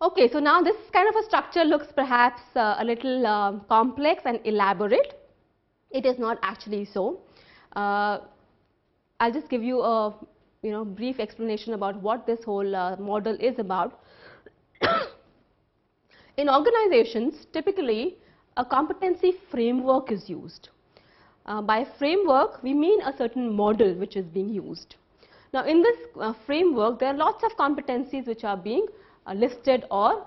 Okay, so now this kind of a structure looks perhaps a little complex and elaborate. It is not actually so. I'll just give you a brief explanation about what this whole model is about. In organizations, typically a competency framework is used. By framework, we mean a certain model which is being used. Now, in this framework, there are lots of competencies which are being listed or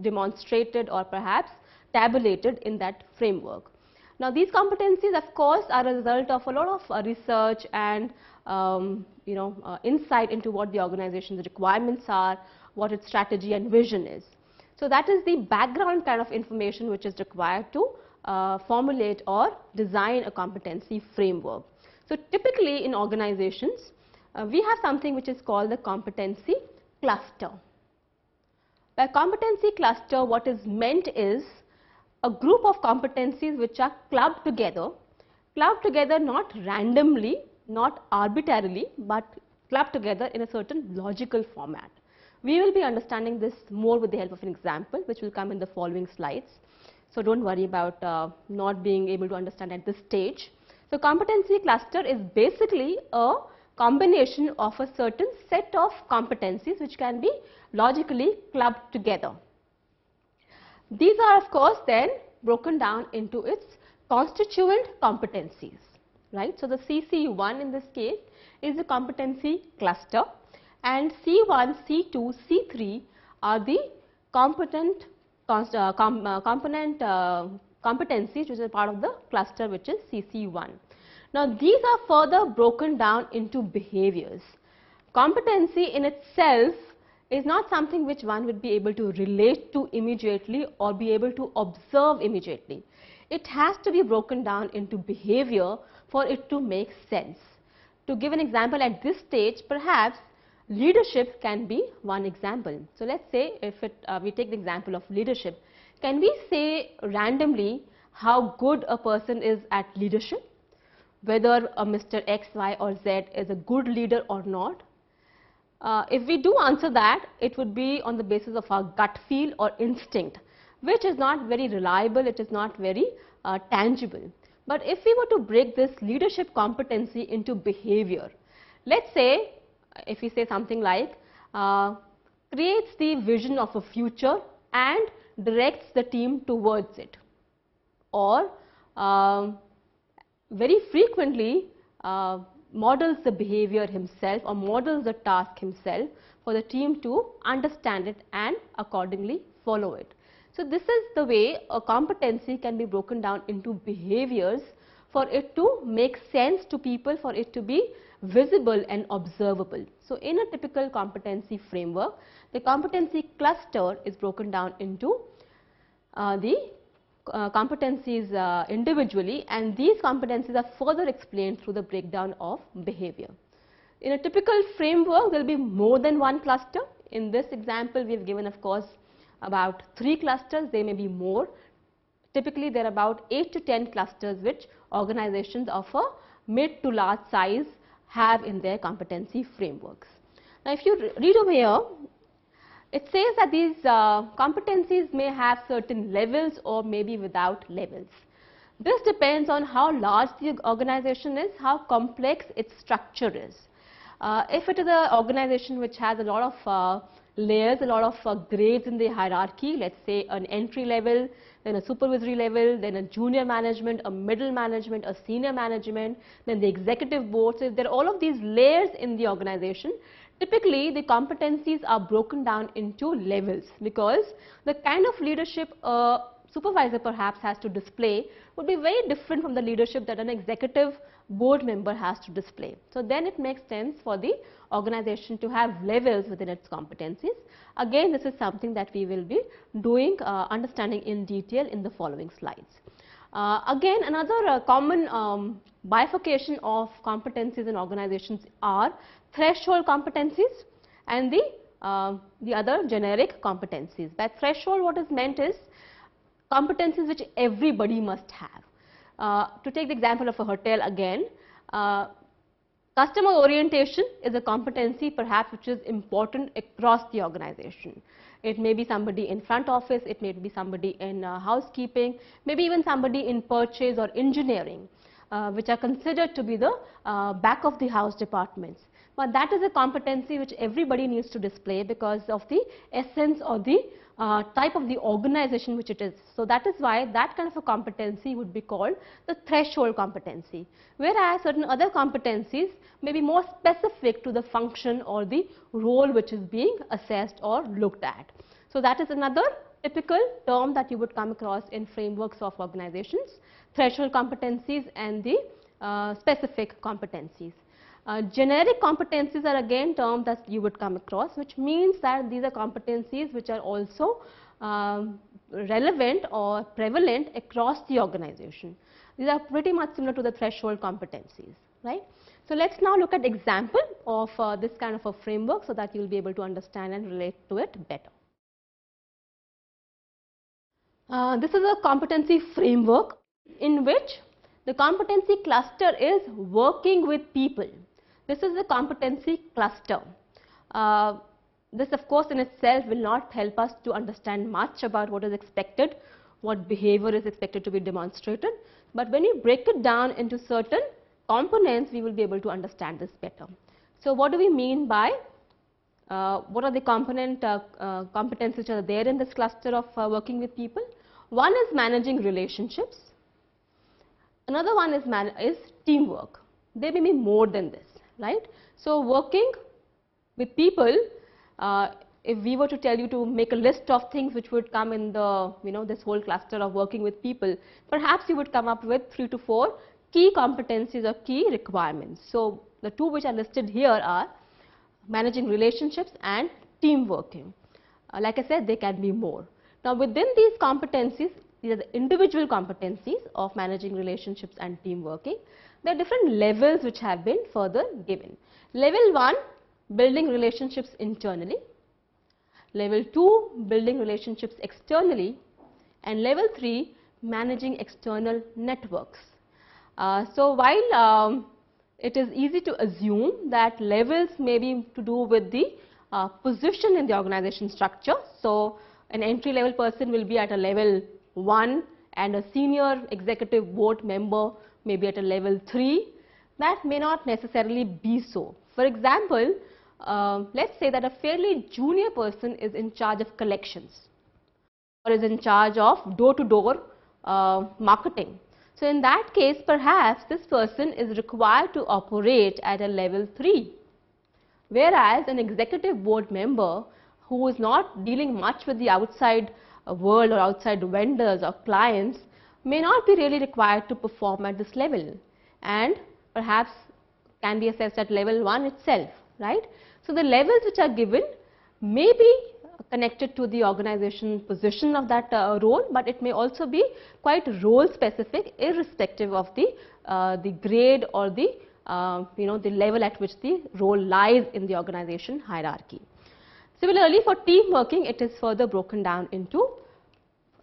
demonstrated or perhaps tabulated in that framework. Now, these competencies, of course, are a result of a lot of research and insight into what the organization's requirements are, what its strategy and vision is. So, that is the background kind of information which is required to formulate or design a competency framework. So, typically in organizations, we have something which is called the competency cluster. By competency cluster, what is meant is a group of competencies which are clubbed together not randomly, not arbitrarily, but clubbed together in a certain logical format. We will be understanding this more with the help of an example which will come in the following slides. So, do not worry about not being able to understand at this stage. So, competency cluster is basically a combination of a certain set of competencies which can be logically clubbed together. These are of course then broken down into its constituent competencies, right. So, the CC1 in this case is the competency cluster, and C1, C2, C3 are the competencies which are part of the cluster which is CC1. Now, these are further broken down into behaviors. Competency in itself is not something which one would be able to relate to immediately or be able to observe immediately. It has to be broken down into behavior for it to make sense. To give an example at this stage, perhaps leadership can be one example. So, let us say if we take the example of leadership, can we say randomly how good a person is at leadership? Whether a Mr. X, Y or Z is a good leader or not? If we do answer that, it would be on the basis of our gut feel or instinct, which is not very reliable, it is not very tangible. But if we were to break this leadership competency into behavior, let us say, if we say something like creates the vision of a future and directs the team towards it, or very frequently models the behavior himself or models the task himself for the team to understand it and accordingly follow it. So, this is the way a competency can be broken down into behaviors for it to make sense to people, for it to be visible and observable. So, in a typical competency framework, the competency cluster is broken down into the competencies individually, and these competencies are further explained through the breakdown of behavior. In a typical framework, there will be more than one cluster. In this example, we have given of course about 3 clusters, there may be more. Typically, there are about 8 to 10 clusters which organizations of a mid to large size have in their competency frameworks. Now, if you read over here, it says that these competencies may have certain levels or maybe without levels. This depends on how large the organization is, how complex its structure is. If it is an organization which has a lot of layers, a lot of grades in the hierarchy, let us say an entry level, then a supervisory level, then a junior management, a middle management, a senior management, then the executive board. So, if there are all of these layers in the organization, typically the competencies are broken down into levels, because the kind of leadership a supervisor perhaps has to display would be very different from the leadership that an executive board member has to display. So, then it makes sense for the organization to have levels within its competencies. Again, this is something that we will be doing understanding in detail in the following slides. Again, another common bifurcation of competencies in organizations are threshold competencies and the other generic competencies. By threshold, what is meant is competencies which everybody must have. To take the example of a hotel again, a Customer orientation is a competency perhaps which is important across the organization. It may be somebody in front office, it may be somebody in housekeeping, maybe even somebody in purchase or engineering, which are considered to be the back of the house departments. But that is a competency which everybody needs to display because of the essence or the type of the organization which it is. So that is why that kind of a competency would be called the threshold competency, whereas certain other competencies may be more specific to the function or the role which is being assessed or looked at. So that is another typical term that you would come across in frameworks of organizations: threshold competencies and the specific competencies. Generic competencies are again terms that you would come across, which means that these are competencies which are also relevant or prevalent across the organization. These are pretty much similar to the threshold competencies, right? So let's now look at example of this kind of a framework so that you will be able to understand and relate to it better. This is a competency framework in which the competency cluster is working with people. This is the competency cluster. This of course in itself will not help us to understand much about what is expected, what behavior is expected to be demonstrated, but when you break it down into certain components, we will be able to understand this better. So what do we mean by what are the competencies which are there in this cluster of working with people? One is managing relationships. Another one is teamwork. There may be more than this, right? So working with people, if we were to tell you to make a list of things which would come in the, this whole cluster of working with people, perhaps you would come up with 3 to 4 key competencies or key requirements. So the two which are listed here are managing relationships and team working. Like I said, there can be more. Now within these competencies, these are the individual competencies of managing relationships and team working. There are different levels which have been further given. Level 1, building relationships internally. Level 2, building relationships externally. And level 3, managing external networks. So while it is easy to assume that levels may be to do with the position in the organization structure. So an entry level person will be at a level 1 and a senior executive board member may be at a level 3. That may not necessarily be so. For example, let's say that a fairly junior person is in charge of collections or is in charge of door-to-door marketing. So in that case, perhaps this person is required to operate at a level 3, whereas an executive board member who is not dealing much with the outside world or outside vendors or clients may not be really required to perform at this level and perhaps can be assessed at level 1 itself, right? So the levels which are given may be connected to the organization position of that role, but it may also be quite role specific irrespective of the grade or the the level at which the role lies in the organization hierarchy. Similarly, for team working, it is further broken down into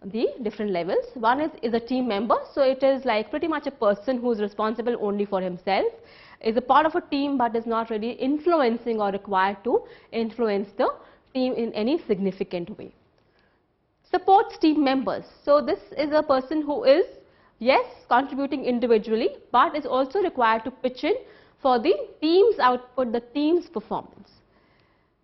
the different levels. One is a team member, so it is like pretty much a person who is responsible only for himself, is a part of a team but is not really influencing or required to influence the team in any significant way. Supports team members. So this is a person who is, yes, contributing individually, but is also required to pitch in for the team's output, the team's performance.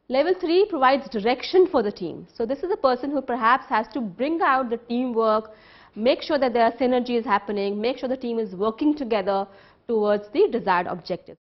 Level 3 provides direction for the team. So this is a person who perhaps has to bring out the teamwork, make sure that there are synergies happening, make sure the team is working together towards the desired objective.